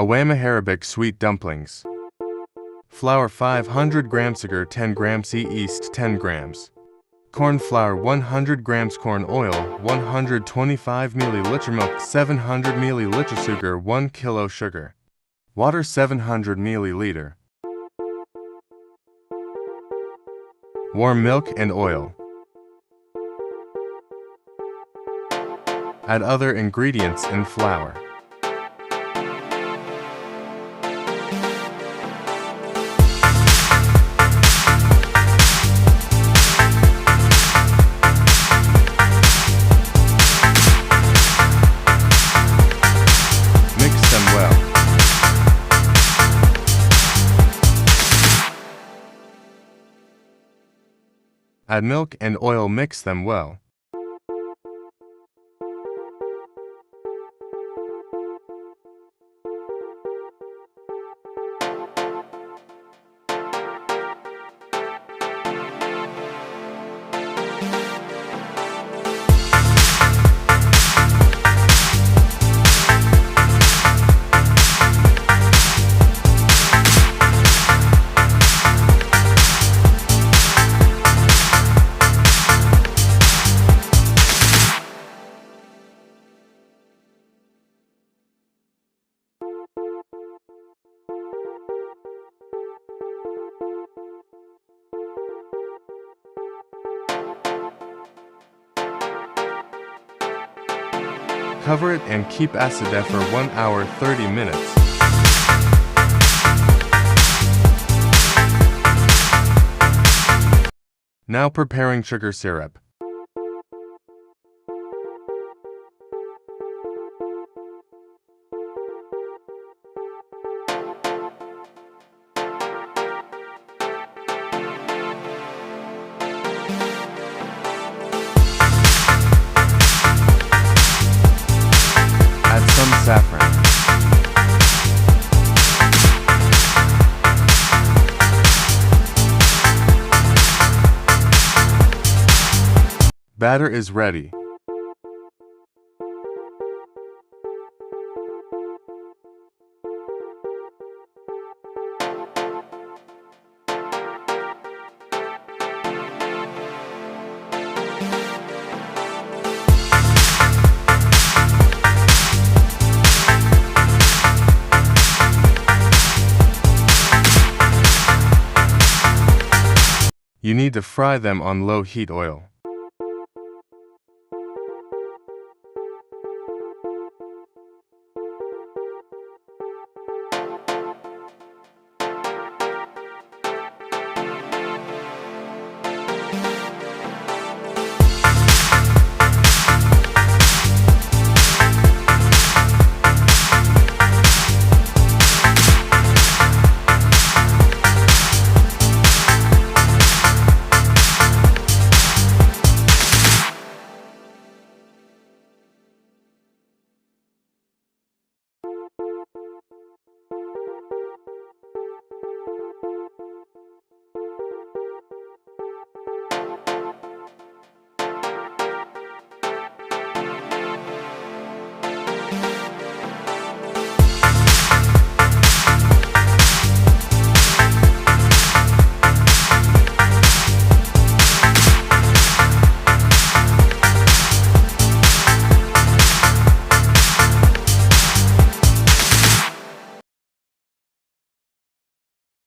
Awameh Arabic sweet dumplings. Flour 500 grams, sugar 10 grams, yeast 10 grams. Corn flour 100 grams, corn oil 125 milliliter, milk 700 milliliter, sugar 1 kilo, sugar. Water 700 milliliter. Warm milk and oil. Add other ingredients in flour. Mix them well. Add milk and oil, mix them well. Cover it and keep acidate for 1 hour 30 minutes. Now preparing sugar syrup. Saffron. Batter is ready. You need to fry them on low heat oil.